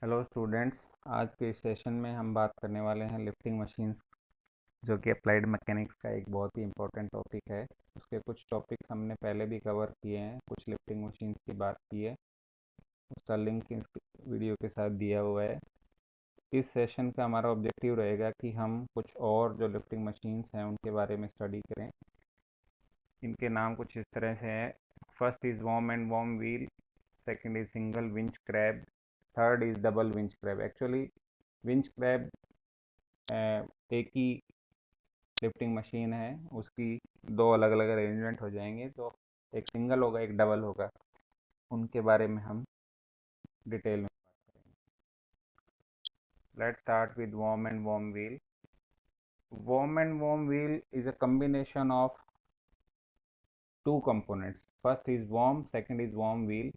Hello students. आज के इस सेशन में हम बात करने वाले हैं लिफ्टिंग मशीन्स, जो कि अप्लाइड मैकेनिक्स का एक बहुत ही इम्पोर्टेंट टॉपिक है। उसके कुछ टॉपिक्स हमने पहले भी कवर किए हैं, कुछ लिफ्टिंग मशीन्स की बात की है। उसका लिंक इस वीडियो के साथ दिया हुआ है। इस सेशन का हमारा ऑब्जेक्टिव रहेगा कि हम कुछ और जो लिफ्टिंग मशीन्स हैं उनके बारे में स्टडी करें। इनके नाम कुछ इस तरह से हैं। First is worm and worm wheel, second is single winch crab, third is double winch crab. Actually winch crab एक ही लिफ्टिंग मशीन है, उसकी दो अलग अलग अरेंजमेंट हो जाएंगे, तो एक सिंगल होगा एक डबल होगा। उनके बारे में हम डिटेल में बात करेंगे। Let's start with worm and worm wheel. Worm and worm wheel is a combination of two components. First is worm, second is worm wheel.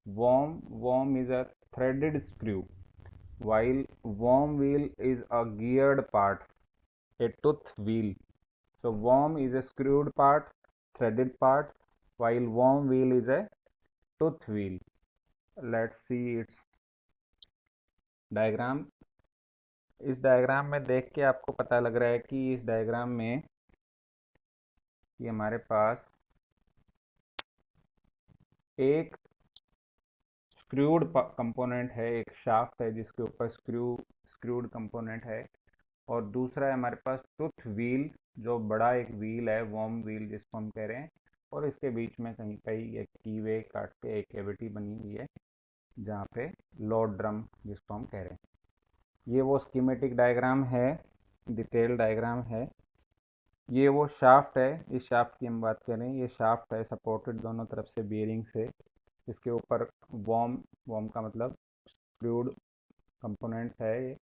Worm is a threaded screw, while worm wheel is a geared part, a tooth wheel. So worm is a screwed part, threaded part, while worm wheel is a tooth wheel. Let's see its diagram. इस diagram में देख के आपको पता लग रहा है कि इस डायग्राम में ये हमारे पास एक स्क्रूड कंपोनेंट है, एक शाफ्ट है जिसके ऊपर स्क्रूड कंपोनेंट है, और दूसरा है हमारे पास टूथ व्हील, जो बड़ा एक व्हील है, वॉर्म व्हील जिसको हम कह रहे हैं। और इसके बीच में कहीं कहीं एक कीवे काट के एक कैविटी बनी हुई है जहाँ पे लोड ड्रम जिसको हम कह रहे हैं। ये वो स्कीमेटिक डायग्राम है, डिटेल डायग्राम है। ये वो शाफ्ट है, इस शाफ्ट की हम बात करें। ये शाफ्ट है सपोर्टेड दोनों तरफ से बेयरिंग से। इसके ऊपर वॉर्म वॉर्म का मतलब स्क्रूड कंपोनेंट्स है, ये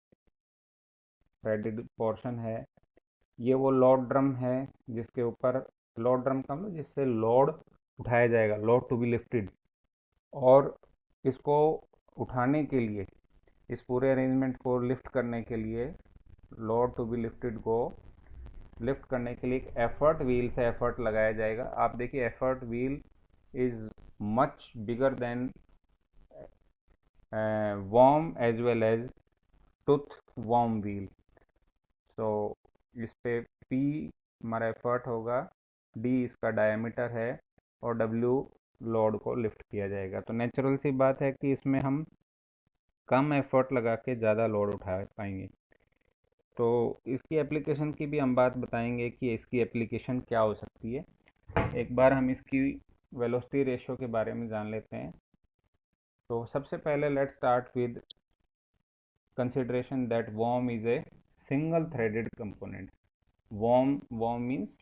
थ्रेडेड पोर्शन है। ये वो लोड ड्रम है जिसके ऊपर, लोड ड्रम का मतलब जिससे लोड उठाया जाएगा, लोड टू बी लिफ्टेड। और इसको उठाने के लिए, इस पूरे अरेंजमेंट को लिफ्ट करने के लिए, लोड टू बी लिफ्टेड को लिफ्ट करने के लिए एक एफर्ट व्हील से एफर्ट लगाया जाएगा। आप देखिए, effort wheel is much bigger than worm as well as tooth worm wheel. So इस पे P हमारा एफर्ट होगा, D इसका डायमीटर है, और W लोड को लिफ्ट किया जाएगा। तो नेचुरल सी बात है कि इसमें हम कम एफर्ट लगा के ज़्यादा लोड उठा पाएंगे। तो इसकी एप्लीकेशन की भी हम बात बताएंगे कि इसकी एप्लीकेशन क्या हो सकती है। एक बार हम इसकी वेलोसिटी रेशो के बारे में जान लेते हैं। तो सबसे पहले let's start with consideration that worm is a single threaded component. Worm means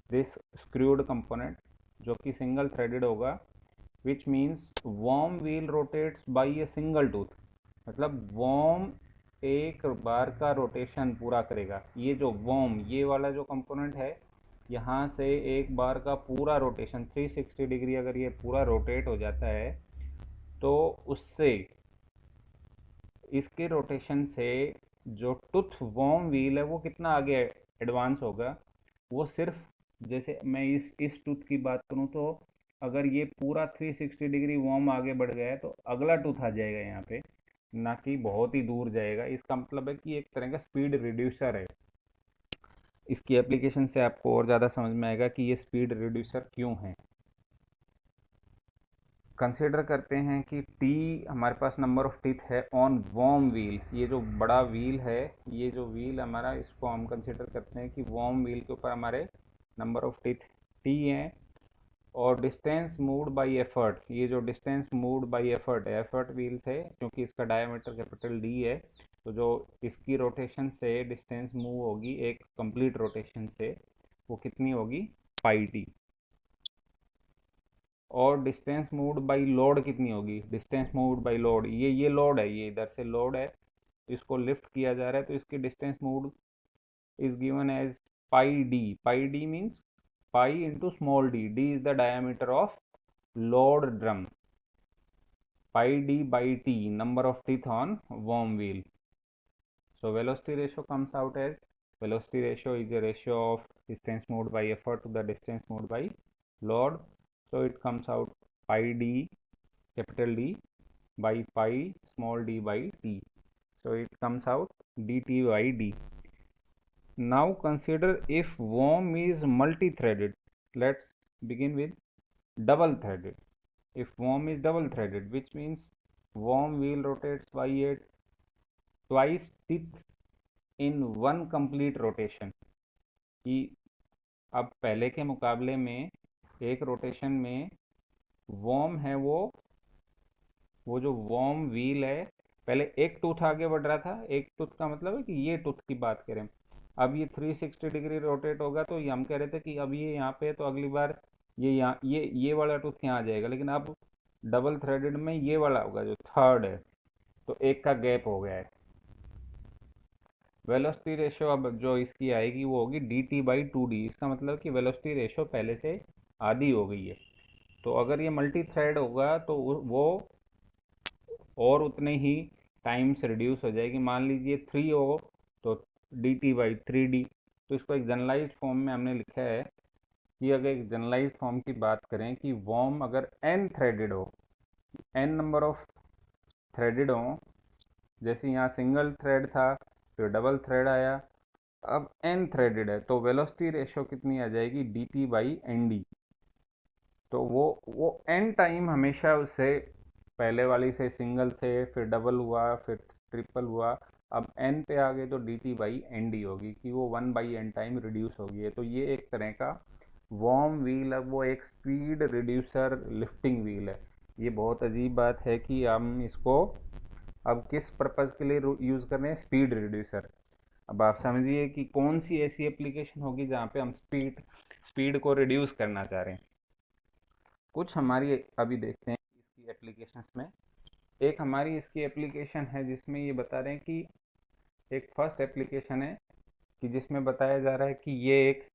this screwed component जो कि सिंगल थ्रेडेड होगा, which means worm wheel rotates by a single tooth. मतलब वॉर्म एक बार का रोटेशन पूरा करेगा। ये जो वॉर्म, ये वाला जो कंपोनेंट है, यहाँ से एक बार का पूरा रोटेशन 360 डिग्री अगर ये पूरा रोटेट हो जाता है, तो उससे, इसके रोटेशन से जो टूथ वॉर्म व्हील है वो कितना आगे एडवांस होगा। वो सिर्फ, जैसे मैं इस टूथ की बात करूँ, तो अगर ये पूरा 360 डिग्री वॉर्म आगे बढ़ गया है तो अगला टूथ आ जाएगा यहाँ पे, ना कि बहुत ही दूर जाएगा। इसका मतलब है कि एक तरह का स्पीड रिड्यूसर है। इसकी एप्लीकेशन से आपको और ज़्यादा समझ में आएगा कि ये स्पीड रिड्यूसर क्यों है। कंसिडर करते हैं कि टी हमारे पास नंबर ऑफ टीथ है ऑन वॉर्म व्हील। ये जो बड़ा व्हील है, ये जो व्हील हमारा, इसको हम कंसिडर करते हैं कि वॉर्म व्हील के ऊपर हमारे नंबर ऑफ टीथ टी हैं। और डिस्टेंस मूव्ड बाय एफर्ट, ये जो डिस्टेंस मूव्ड बाय एफर्ट है, एफर्ट व्हील से, क्योंकि इसका डायमीटर कैपिटल डी है, तो जो इसकी रोटेशन से डिस्टेंस मूव होगी एक कंप्लीट रोटेशन से, वो कितनी होगी, पाई टी। और डिस्टेंस मूव्ड बाई लोड कितनी होगी, डिस्टेंस मूव्ड बाई लोड, ये लोड है, ये इधर से लोड है, इसको लिफ्ट किया जा रहा है, तो इसकी distance moved is given as pi D. Pi D means pi into small D, D is the diameter of load drum, pi D by T, number of teeth on worm wheel. So velocity ratio comes out as, velocity ratio is a ratio of distance moved by effort to the distance moved by load. So it comes out pi d, capital D, by pi small d by t. So it comes out dt by d. Now consider if worm is multi-threaded. Let's begin with double-threaded. If worm is double-threaded, which means worm wheel rotates by a twice teeth in one complete rotation. कि अब पहले के मुकाबले में एक rotation में worm है वो जो वर्म व्हील है, पहले एक टूथ आगे बढ़ रहा था। एक टूथ का मतलब है कि ये टूथ की बात करें, अब ये 360 डिग्री रोटेट होगा, तो ये हम कह रहे थे कि अब ये यहाँ पे है, तो अगली बार ये यहाँ ये वाला टूथ यहाँ आ जाएगा, लेकिन अब डबल थ्रेडेड में ये वाला होगा जो थर्ड है, तो एक का गैप हो गया है। वेलोसिटी रेशियो अब जो इसकी आएगी वो होगी D T by two D. इसका मतलब कि वेलोसिटी रेशियो पहले से आधी हो गई है। तो अगर ये मल्टी थ्रेड होगा तो वो और उतने ही टाइम से रिड्यूस हो जाएगी। मान लीजिए 3 हो तो डी टी बाई 3 डी। तो इसको एक जनरलाइज फॉर्म में हमने लिखा है कि अगर एक जनरलाइज फॉर्म की बात करें कि वॉर्म अगर एन थ्रेडेड हो, एन नंबर ऑफ थ्रेडेड हो, जैसे यहाँ सिंगल थ्रेड था फिर डबल थ्रेड आया, अब एन थ्रेडेड है, तो वेलोसिटी रेशियो कितनी आ जाएगी D T by N D. तो वो एन टाइम हमेशा उससे पहले वाली से सिंगल से फिर डबल हुआ फिर ट्रिपल हुआ, अब एन पे आ गए तो D T by N D होगी कि वो 1/n टाइम रिड्यूस हो गई है। तो ये एक तरह का वॉर्म व्हील, अब वो एक स्पीड रिड्यूसर लिफ्टिंग व्हील है। ये बहुत अजीब बात है कि हम इसको अब किस पर्पज़ के लिए यूज़ कर रहे हैं, स्पीड रिड्यूसर। अब आप समझिए कि कौन सी ऐसी एप्लीकेशन होगी जहाँ पे हम स्पीड को रिड्यूस करना चाह रहे हैं। कुछ हमारी अभी देखते हैं इसकी एप्लीकेशंस में। एक हमारी इसकी एप्लीकेशन है जिसमें ये बता रहे हैं कि एक फर्स्ट एप्लीकेशन है कि जिसमें बताया जा रहा है कि ये एक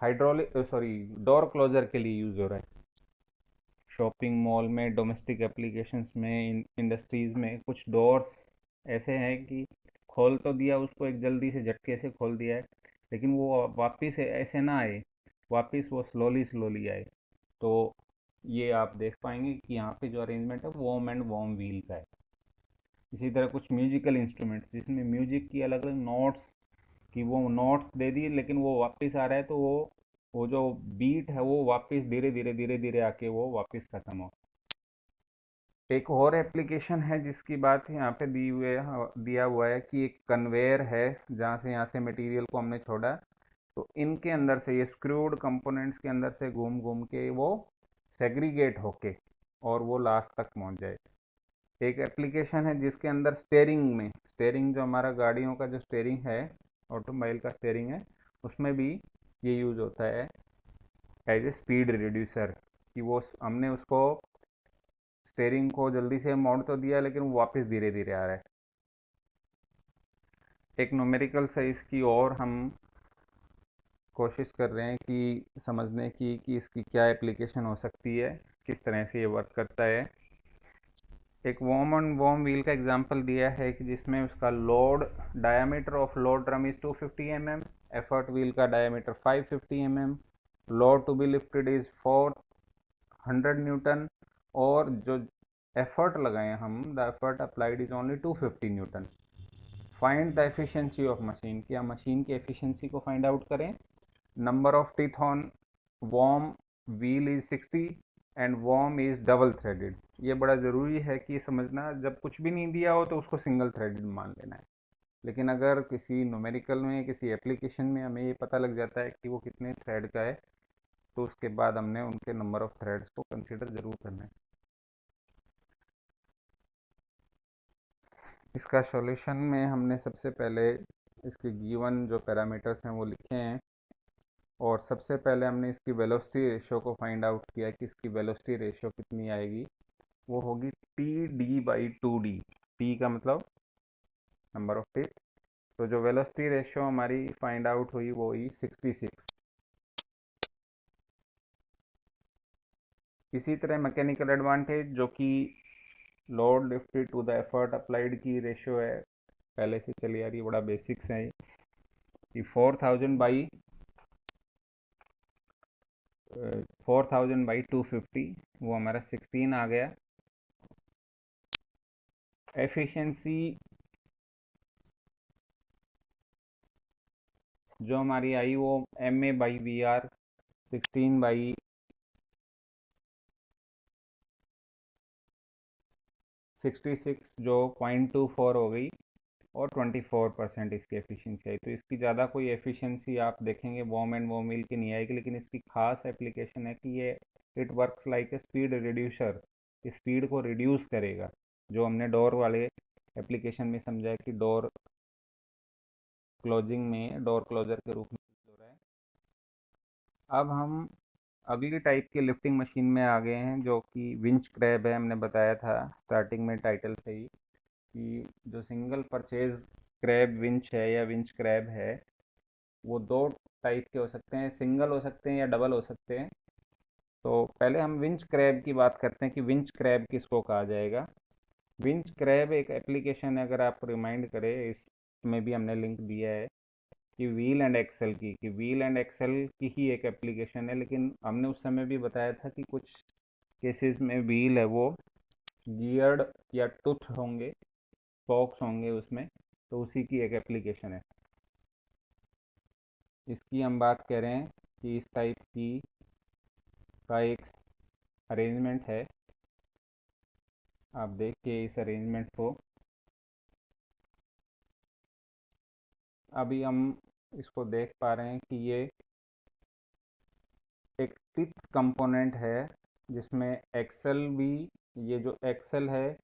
हाइड्रोलिक सॉरी डोर क्लोजर के लिए यूज़ हो रहा है। शॉपिंग मॉल में, डोमेस्टिक एप्लीकेशंस में, इंडस्ट्रीज़ में कुछ डोर्स ऐसे हैं कि खोल तो दिया उसको, एक जल्दी से झटके से खोल दिया है, लेकिन वो वापस ऐसे ना आए, वापस वो स्लोली स्लोली आए। तो ये आप देख पाएंगे कि यहाँ पे जो अरेंजमेंट है वॉर्म एंड वॉर्म व्हील का है। इसी तरह कुछ म्यूजिकल इंस्ट्रूमेंट्स जिसमें म्यूजिक की अलग अलग नोट्स कि वो नोट्स दे दिए लेकिन वो वापस आ रहा है, तो वो जो बीट है वो वापस धीरे धीरे धीरे धीरे आके वो वापस ख़त्म हो। एक और एप्लीकेशन है जिसकी बात यहाँ पे दिया हुआ है कि एक कन्वेयर है जहाँ से यहाँ से मटेरियल को हमने छोड़ा, तो इनके अंदर से ये स्क्रूड कंपोनेंट्स के अंदर से घूम घूम के वो सेग्रीगेट होके और वो लास्ट तक पहुँच जाए। एक एप्लीकेशन है जिसके अंदर स्टेयरिंग जो हमारा गाड़ियों का जो स्टेयरिंग है, ऑटोमोबाइल का स्टेयरिंग है, उसमें भी ये यूज़ होता है एज ए स्पीड रिड्यूसर कि वो हमने उसको स्टेयरिंग को जल्दी से मोड़ तो दिया लेकिन वो वापस धीरे धीरे आ रहा है। एक न्यूमेरिकल से इसकी और हम कोशिश कर रहे हैं कि समझने की कि इसकी क्या एप्लीकेशन हो सकती है, किस तरह से ये वर्क करता है। एक वॉर्म एंड वॉर्म व्हील का एग्जांपल दिया है कि जिसमें उसका load diameter of load drum is 250 mm, effort wheel का diameter 550 mm, load to be lifted is 400 newton, और जो एफर्ट लगाए हम, the effort applied is only 250 newton. Find the efficiency of machine, क्या मशीन की एफिशिएंसी को find out करें। Number of teeth on worm wheel is 60 and worm is double threaded. ये बड़ा ज़रूरी है कि समझना, जब कुछ भी नहीं दिया हो तो उसको सिंगल थ्रेडेड मान लेना है, लेकिन अगर किसी न्यूमेरिकल में किसी एप्लीकेशन में हमें ये पता लग जाता है कि वो कितने थ्रेड का है, तो उसके बाद हमने उनके नंबर ऑफ थ्रेड्स को कंसिडर ज़रूर करना है। इसका सॉल्यूशन में हमने सबसे पहले इसके गिवन जो पैरामीटर्स हैं वो लिखे हैं, और सबसे पहले हमने इसकी वेलोसिटी रेशियो को फाइंड आउट किया कि इसकी वेलोसिटी रेशियो कितनी आएगी। वो होगी T D by two D. T का मतलब नंबर ऑफ टीथ, तो जो वेलोसिटी रेशियो हमारी फाइंड आउट हुई वो हुई 66। इसी तरह मैकेनिकल एडवांटेज जो कि load lifted to the effort applied की रेशियो है, पहले से चली आ रही है, बड़ा बेसिक्स है कि 4000 बाई 250, वो हमारा 16 आ गया। एफिशिएंसी जो हमारी आई वो MA/VR 16/66 जो 0.24 हो गई, और 24% इसकी एफिशिएंसी आई। तो इसकी ज़्यादा कोई एफिशिएंसी आप देखेंगे वॉम एंड वॉम मिल की नहीं आएगी, लेकिन इसकी खास एप्लीकेशन है कि ये it works like a speed reducer, speed को रिड्यूस करेगा, जो हमने डोर वाले एप्लीकेशन में समझा है कि डोर क्लोजिंग में डोर क्लोजर के रूप में यूज हो रहा है। अब हम अगली टाइप के लिफ्टिंग मशीन में आ गए हैं, जो कि विंच क्रैब है। हमने बताया था स्टार्टिंग में टाइटल से ही कि जो सिंगल परचेज क्रैब विंच है या विंच क्रैब है, वो दो टाइप के हो सकते हैं, सिंगल हो सकते हैं या डबल हो सकते हैं। तो पहले हम विंच क्रैब की बात करते हैं कि विंच क्रैब किसको कहा जाएगा। विंच क्रैब एक एप्लीकेशन है, अगर आप रिमाइंड करें, इसमें भी हमने लिंक दिया है कि व्हील एंड एक्सेल की, कि व्हील एंड एक्सेल की ही एक एप्लीकेशन है, लेकिन हमने उस समय भी बताया था कि कुछ केसेस में व्हील है वो गियर्ड या टुथ होंगे, स्पोक्स होंगे उसमें, तो उसी की एक एप्लीकेशन है। इसकी हम बात कर रहे हैं कि इस टाइप की का एक अरेंजमेंट है। आप देखिए इस अरेंजमेंट को। अभी हम इसको देख पा रहे हैं कि ये एक टिथ कंपोनेंट है, जिसमें एक्सेल भी, ये जो एक्सेल है,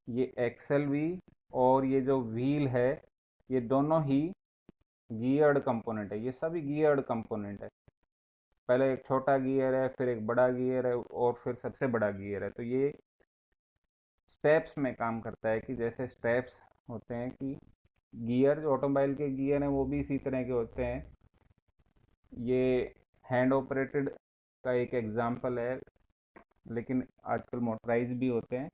ये एक्सेल भी, और ये जो व्हील है, ये दोनों ही गियर्ड कंपोनेंट है। ये सभी गियर्ड कंपोनेंट है। पहले एक छोटा गियर है, फिर एक बड़ा गियर है, और फिर सबसे बड़ा गियर है। तो ये स्टेप्स में काम करता है, कि जैसे स्टेप्स होते हैं कि गियर, जो ऑटोमोबाइल के गियर हैं वो भी इसी तरह के होते हैं। ये हैंड ऑपरेटेड का एक एग्जांपल है, लेकिन आजकल मोटराइज भी होते हैं।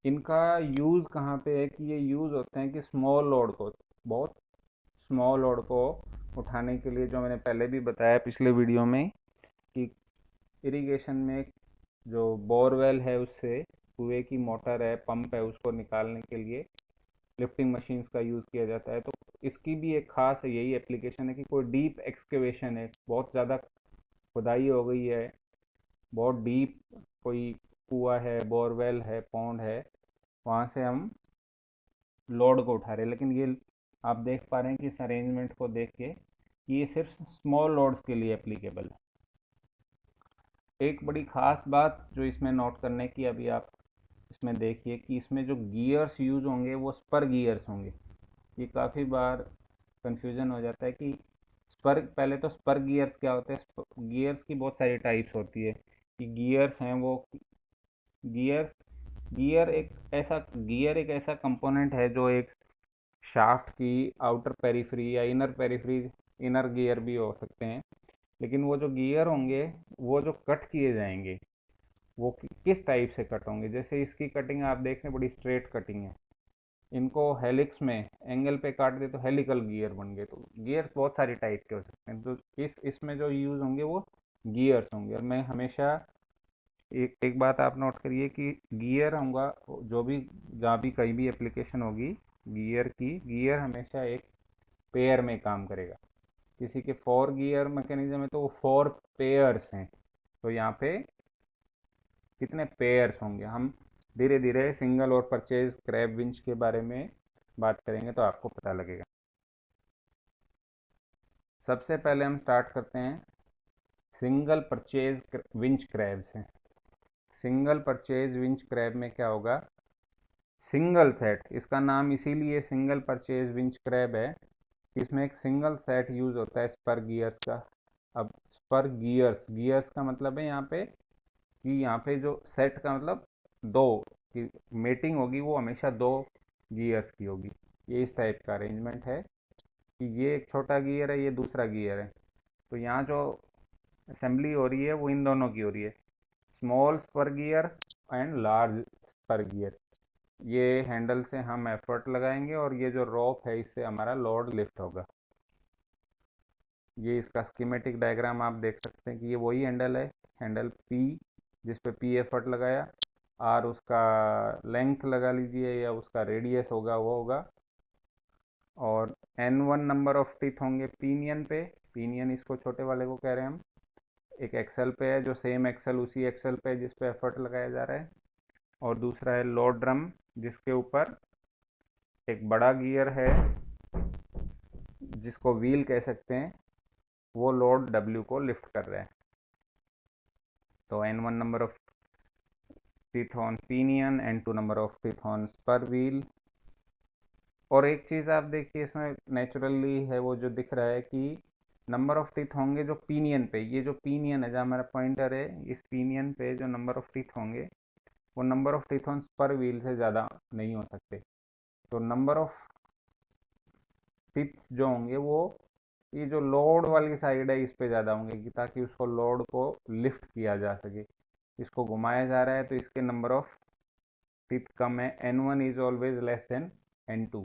इनका यूज़ कहाँ पे है, कि ये यूज़ होते हैं कि स्मॉल लोड को, बहुत स्मॉल लोड को उठाने के लिए, जो मैंने पहले भी बताया पिछले वीडियो में, कि इरिगेशन में जो बोरवेल है उससे कुएं की मोटर है, पंप है, उसको निकालने के लिए लिफ्टिंग मशीन्स का यूज़ किया जाता है। तो इसकी भी एक खास है, यही एप्लीकेशन है कि कोई डीप एक्सकेवेशन है, बहुत ज़्यादा खुदाई हो गई है, बहुत डीप कोई कुआ है, बोरवेल है, पौंड है, वहाँ से हम लोड को उठा रहे हैं। लेकिन ये आप देख पा रहे हैं कि इस अरेंजमेंट को देख के कि ये सिर्फ स्मॉल लोड्स के लिए एप्लीकेबल है। एक बड़ी ख़ास बात जो इसमें नोट करने की, अभी आप इसमें देखिए कि इसमें जो गियर्स यूज़ होंगे वो स्पर गियर्स होंगे। ये काफ़ी बार कंफ्यूजन हो जाता है कि स्पर, पहले तो स्पर गियर्स क्या होते हैं। गियर्स की बहुत सारी टाइप्स होती है, कि गियर्स हैं वो, गियर गियर एक ऐसा कंपोनेंट है जो एक शाफ्ट की आउटर पेरिफेरी या इनर पेरिफेरी, इनर गियर भी हो सकते हैं। लेकिन वो जो गियर होंगे, वो जो कट किए जाएंगे, वो किस टाइप से कट होंगे। जैसे इसकी कटिंग आप देखें, बड़ी स्ट्रेट कटिंग है। इनको हेलिक्स में एंगल पे काट दे तो हेलिकल गियर बन गए। तो गियर्स बहुत सारी टाइप के हो सकते हैं। तो इसमें जो यूज़ होंगे वो गियर्स होंगे। और मैं हमेशा एक एक बात आप नोट करिए कि गियर होगा, जो भी, जहाँ भी कहीं भी एप्लीकेशन होगी गियर की, गियर हमेशा एक पेयर में काम करेगा। किसी के 4 गियर मैकेनिज्म है तो वो 4 पेयर्स हैं। तो यहाँ पे कितने पेयर्स होंगे। हम धीरे धीरे सिंगल और परचेज क्रैब विंच के बारे में बात करेंगे तो आपको पता लगेगा। सबसे पहले हम स्टार्ट करते हैं सिंगल परचेज विंच क्रैब से। सिंगल परचेज विंच क्रैब में क्या होगा, सिंगल सेट, इसका नाम इसीलिए सिंगल परचेज विंच क्रैब है, इसमें एक सिंगल सेट यूज़ होता है स्पर गियर्स का। अब स्पर गियर्स, गियर्स का मतलब है यहाँ पे कि यहाँ पे जो सेट का मतलब दो, कि मेटिंग होगी वो हमेशा 2 गियर्स की होगी। ये इस टाइप का अरेंजमेंट है कि ये एक छोटा गियर है, ये दूसरा गियर है। तो यहाँ जो असेंबली हो रही है वो इन दोनों की हो रही है, small spur gear and large spur gear. ये हैंडल से हम एफर्ट लगाएंगे और ये जो रोप है इससे हमारा लोड लिफ्ट होगा। ये इसका स्कीमेटिक डायग्राम आप देख सकते हैं कि ये वही हैंडल है, हैंडल पी जिस पे पी एफर्ट लगाया, आर उसका लेंथ लगा लीजिए या उसका रेडियस होगा वो होगा, और N one number of teeth होंगे पीनियन पे, पीनियन इसको छोटे वाले को कह रहे हैं हम। एक एक्सेल पे है जो सेम एक्सेल उसी एक्सेल पे जिस पे एफर्ट लगाया जा रहा है, और दूसरा है लोड ड्रम जिसके ऊपर एक बड़ा गियर है जिसको व्हील कह सकते हैं, वो लोड डब्ल्यू को लिफ्ट कर रहा है। तो N one number of teeth on pinion, N two number of teeth on spur wheel. और एक चीज़ आप देखिए इसमें नेचुरली है वो जो दिख रहा है कि नंबर ऑफ टीथ होंगे जो पीनियन पे, ये जो पीनियन है जहाँ हमारा पॉइंटर है, इस पीनियन पे जो नंबर ऑफ टीथ होंगे वो number of teeth on spur wheel से ज़्यादा नहीं हो सकते। तो नंबर ऑफ टीथ जो होंगे वो ये जो लोड वाली साइड है इस पे ज़्यादा होंगे, कि ताकि उसको लोड को लिफ्ट किया जा सके। इसको घुमाया जा रहा है तो इसके नंबर ऑफ टीथ कम है, N one is always less than N two.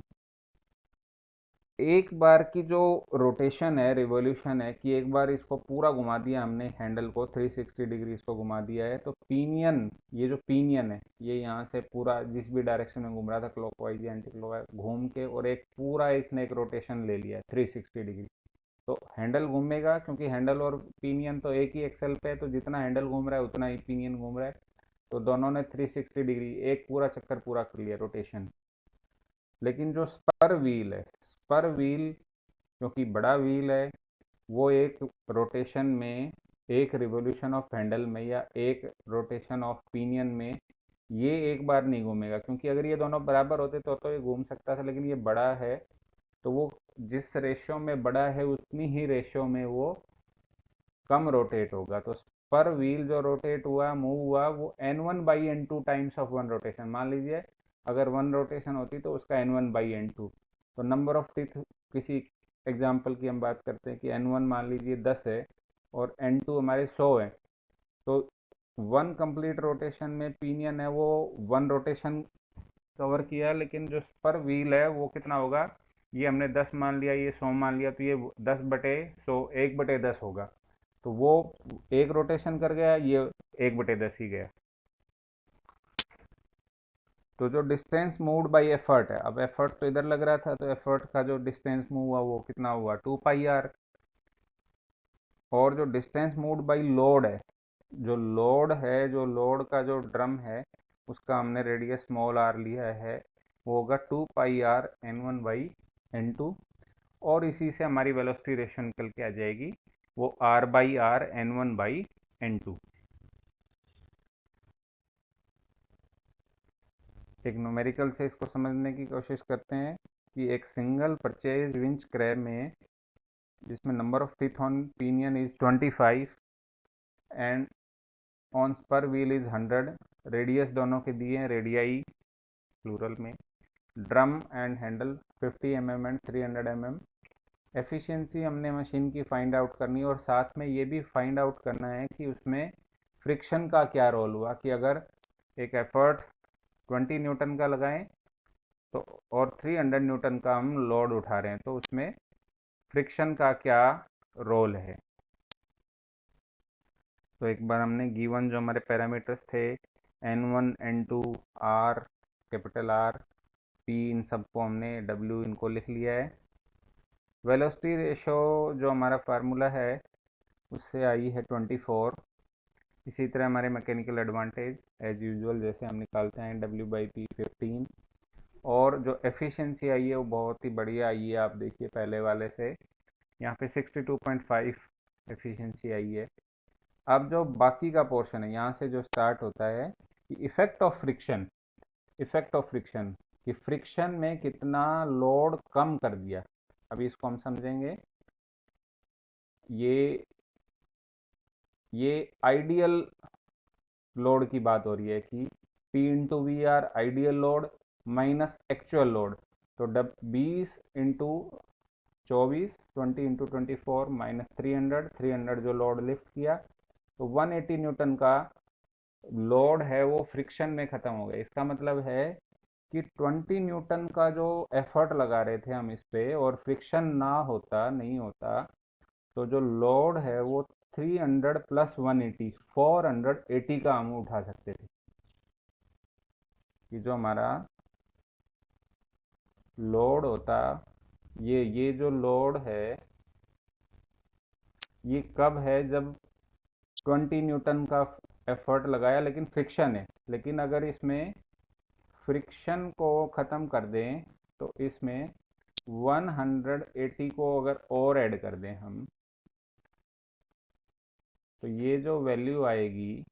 एक बार की जो रोटेशन है, रिवॉल्यूशन है, कि एक बार इसको पूरा घुमा दिया हमने हैंडल को 360 डिग्री इसको घुमा दिया है, तो पीनियन, ये जो पीनियन है ये यहाँ से पूरा जिस भी डायरेक्शन में घूम रहा था क्लॉकवाइज या एंटी क्लॉकवाइज घूम के, और एक पूरा इसने एक रोटेशन ले लिया है 360 डिग्री। तो हैंडल घूमेगा, क्योंकि हैंडल और पीनियन तो एक ही एक्सेल पे है, तो जितना हैंडल घूम रहा है उतना ही पीनियन घूम रहा है। तो दोनों ने 360 डिग्री एक पूरा चक्कर पूरा कर लिया रोटेशन। लेकिन जो स्पर व्हील है, स्पर व्हील क्योंकि बड़ा व्हील है, वो एक रोटेशन में, एक रिवोल्यूशन ऑफ हैंडल में या एक रोटेशन ऑफ पिनियन में ये एक बार नहीं घूमेगा, क्योंकि अगर ये दोनों बराबर होते तो ये घूम सकता था, लेकिन ये बड़ा है तो वो जिस रेशियो में बड़ा है उतनी ही रेशियो में वो कम रोटेट होगा। तो स्पर व्हील जो रोटेट हुआ, मूव हुआ, वो N one by N two times of one rotation. मान लीजिए अगर वन रोटेशन होती तो उसका N one by N two. तो नंबर ऑफ टीथ, किसी एग्जाम्पल की हम बात करते हैं कि एन वन मान लीजिए 10 है और एन टू हमारे 100 है, तो वन कंप्लीट रोटेशन में पीनियन है वो वन रोटेशन कवर किया, लेकिन जो स्पर व्हील है वो कितना होगा, ये हमने 10 मान लिया, ये 100 मान लिया, तो ये 10/100 1/10 होगा। तो वो एक रोटेशन कर गया, ये 1/10 ही गया। तो जो डिस्टेंस मूव्ड बाई एफर्ट है, अब एफर्ट तो इधर लग रहा था, तो एफर्ट का जो डिस्टेंस मूव हुआ वो कितना हुआ 2πr। और जो डिस्टेंस मूव्ड बाई लोड है, जो लोड है, जो लोड का जो ड्रम है उसका हमने रेडियस स्मॉल आर लिया है, वो होगा 2πr n1/n2। और इसी से हमारी वेलोसिटी रेशियो निकल के आ जाएगी, वो r/r n1/n2। एक न्यूमेरिकल से इसको समझने की कोशिश करते हैं कि एक सिंगल परचेज विंच क्रैब में जिसमें number of teeth on pinion is 25 and on spur wheel is 100, radius दोनों के दिए हैं, रेडियाई प्लूरल में, drum and handle 50 mm and 300 mm। Efficiency हमने मशीन की फाइंड आउट करनी है, और साथ में ये भी फाइंड आउट करना है कि उसमें फ्रिक्शन का क्या रोल हुआ, कि अगर एक एफर्ट 20 न्यूटन का लगाएं तो और 300 न्यूटन का हम लोड उठा रहे हैं, तो उसमें फ्रिक्शन का क्या रोल है। तो एक बार हमने गिवन जो हमारे पैरामीटर्स थे n1 n2 r, capital R, p, इन सबको हमने w इनको लिख लिया है। वेलोसिटी रेशो जो हमारा फार्मूला है उससे आई है 24। इसी तरह हमारे मैकेनिकल एडवांटेज एज यूजुअल जैसे हम निकालते हैं W/P 15। और जो एफिशिएंसी आई है वो बहुत ही बढ़िया आई है, आप देखिए पहले वाले से यहाँ पे 62.5 एफिशिएंसी आई है। अब जो बाकी का पोर्शन है यहाँ से जो स्टार्ट होता है कि effect of friction, effect of friction, कि फ्रिक्शन में कितना लोड कम कर दिया। अभी इसको हम समझेंगे। ये आइडियल लोड की बात हो रही है कि P/VR ideal load minus actual load. तो 20 × 24, 20 × 24 माइनस 300, 300 जो लोड लिफ्ट किया, तो 180 न्यूटन का लोड है वो फ्रिक्शन में ख़त्म हो गया। इसका मतलब है कि 20 न्यूटन का जो एफर्ट लगा रहे थे हम इस पे, और फ्रिक्शन ना होता, नहीं होता, तो जो लोड है वो 300 प्लस 180, 480 का हम उठा सकते थे। कि जो हमारा लोड होता, ये जो लोड है ये कब है, जब 20 न्यूटन का एफर्ट लगाया लेकिन फ्रिक्शन है। लेकिन अगर इसमें फ्रिक्शन को ख़त्म कर दें तो इसमें 180 को अगर और ऐड कर दें हम, तो ये जो वैल्यू आएगी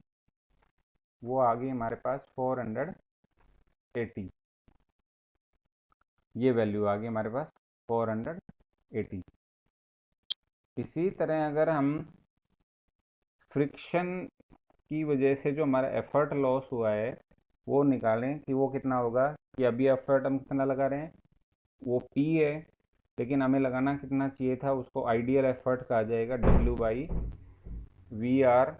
वो आ गई हमारे पास 480। ये वैल्यू आ गई हमारे पास 480। इसी तरह अगर हम फ्रिक्शन की वजह से जो हमारा एफर्ट लॉस हुआ है वो निकालें कि वो कितना होगा। कि अभी एफर्ट हम कितना लगा रहे हैं, वो P है, लेकिन हमें लगाना कितना चाहिए था, उसको आइडियल एफर्ट कहा जाएगा, W/VR।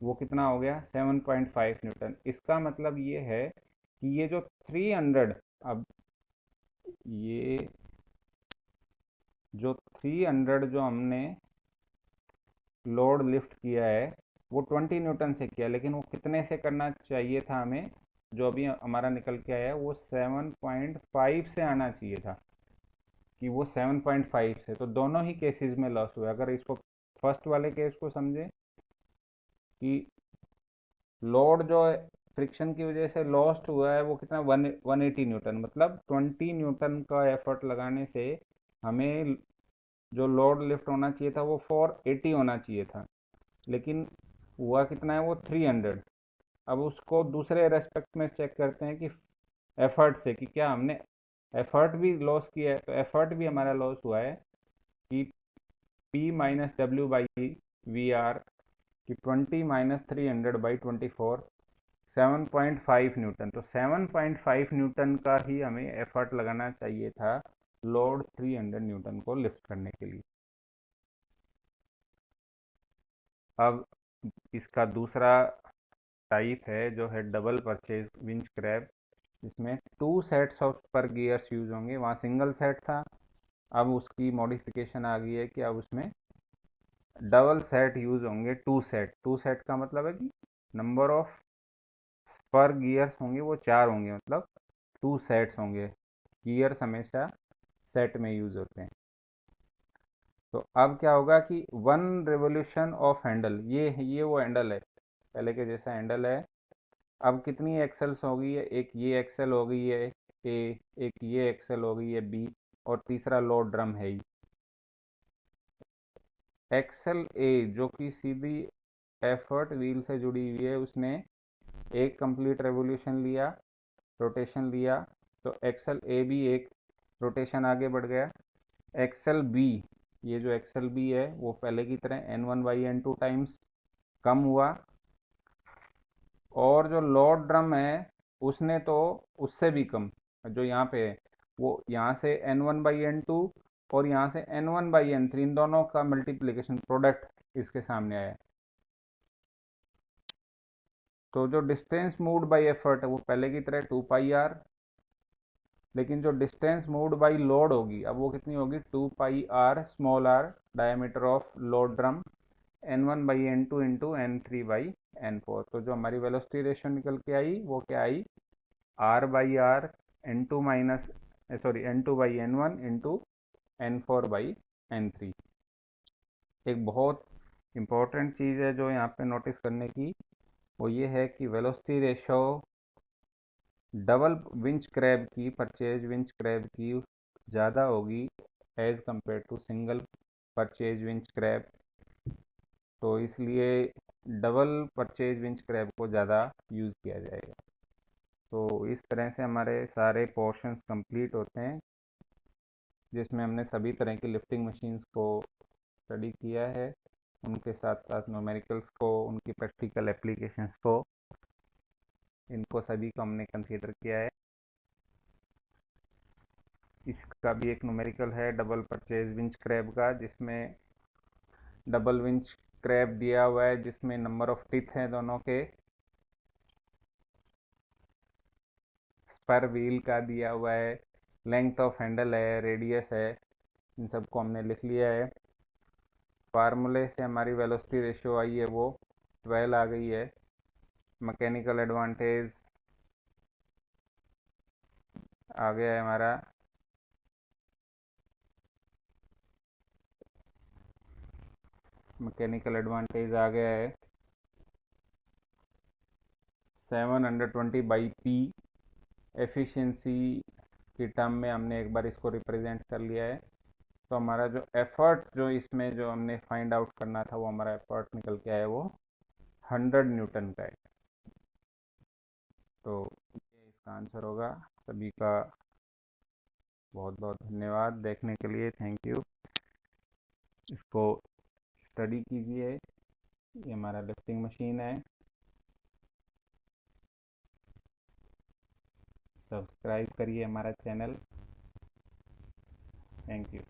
वो कितना हो गया 7.5 न्यूटन। इसका मतलब ये है कि ये जो 300, अब ये जो 300 जो हमने लोड लिफ्ट किया है वो 20 न्यूटन से किया, लेकिन वो कितने से करना चाहिए था हमें, जो अभी हमारा निकल के आया वो 7.5 से आना चाहिए था। कि वो 7.5 से, तो दोनों ही केसेस में लॉस हुआ। अगर इसको फर्स्ट वाले केस को समझें कि लोड जो फ्रिक्शन की वजह से लॉस्ट हुआ है वो कितना 180 न्यूटन, मतलब 20 न्यूटन का एफर्ट लगाने से हमें जो लोड लिफ्ट होना चाहिए था वो 480 होना चाहिए था, लेकिन हुआ कितना है वो 300। अब उसको दूसरे रेस्पेक्ट में चेक करते हैं कि एफर्ट से, कि क्या हमने एफर्ट भी लॉस किया है, तो एफर्ट भी हमारा लॉस हुआ है कि P-W/VR कि 20 - 300/24, 7.5 न्यूटन। तो 7.5 न्यूटन का ही हमें एफर्ट लगाना चाहिए था लोड 300 न्यूटन को लिफ्ट करने के लिए। अब इसका दूसरा टाइप है जो है डबल परचेज विंच क्रैब, जिसमें 2 sets of spur gears use होंगे। वहाँ सिंगल सेट था, अब उसकी मॉडिफिकेशन आ गई है कि अब उसमें डबल सेट यूज होंगे। 2 सेट, 2 सेट का मतलब है कि नंबर ऑफ स्पर गियर्स होंगे वो 4 होंगे, मतलब 2 सेट्स होंगे। गियर्स हमेशा सेट में यूज होते हैं। तो अब क्या होगा कि 1 रेवोल्यूशन ऑफ हैंडल, ये वो हैंडल है, पहले के जैसा हैंडल है। अब कितनी एक्सेल्स हो गई है, एक ये एक्सेल हो गई है ए, एक ये एक्सेल हो गई है बी, और तीसरा लोड ड्रम है ई। एक्सेल ए जो कि सीधी एफर्ट व्हील से जुड़ी हुई है, उसने एक कंप्लीट रेवोल्यूशन लिया, रोटेशन लिया, तो एक्सेल ए भी एक रोटेशन आगे बढ़ गया। एक्सेल बी, ये जो एक्सेल बी है वो पहले की तरह N1/N2 टाइम्स कम हुआ, और जो लोड ड्रम है उसने तो उससे भी कम, जो यहाँ पे है वो यहाँ से N1/N2 और यहाँ से N1/N3, इन दोनों का मल्टीप्लिकेशन प्रोडक्ट इसके सामने आया। तो जो डिस्टेंस मूव्ड बाय एफर्ट है वो पहले की तरह 2πr, लेकिन जो डिस्टेंस मूव्ड बाय लोड होगी अब वो कितनी होगी 2πr small r, diameter of load drum, N1/N2 into N3/N4। तो जो हमारी वेलोसिटी रेशियो निकल के आई वो क्या आई, R/R N2/N1 इंटू N4/N3। एक बहुत इम्पोर्टेंट चीज़ है जो यहाँ पे नोटिस करने की, वो ये है कि velocity ratio double winch crab की, परचेज विंच क्रैब की ज़्यादा होगी as compare to single purchase winch crab. तो इसलिए डबल परचेज विंच क्रैब को ज़्यादा यूज़ किया जाएगा। तो इस तरह से हमारे सारे पोर्शंस कंप्लीट होते हैं, जिसमें हमने सभी तरह की लिफ्टिंग मशीन्स को स्टडी किया है, उनके साथ साथ न्यूमेरिकल्स को, उनकी प्रैक्टिकल एप्लीकेशंस को, इनको सभी को हमने कंसीडर किया है। इसका भी एक न्यूमेरिकल है डबल परचेज विंच क्रैब का, जिसमें डबल विंच क्रैब दिया हुआ है, जिसमें नंबर ऑफ टिथ हैं दोनों के, स्पर व्हील का दिया हुआ है, लेंथ ऑफ हैंडल है, रेडियस है, इन सबको हमने लिख लिया है। फार्मूले से हमारी वेलोसिटी रेशियो आई है वो 12 आ गई है। मैकेनिकल एडवांटेज आ गया है हमारा। मैकेनिकल एडवांटेज आ गया है 720/P। एफिशिएंसी की टर्म में हमने एक बार इसको रिप्रेजेंट कर लिया है। तो हमारा जो एफर्ट जो इसमें जो हमने फाइंड आउट करना था वो हमारा एफर्ट निकल के आया वो 100 न्यूटन का है। तो ये इसका आंसर होगा। सभी का बहुत बहुत धन्यवाद देखने के लिए, थैंक यू। इसको स्टडी कीजिए। ये हमारा लिफ्टिंग मशीन है। सब्सक्राइब करिए हमारा चैनल। Thank you.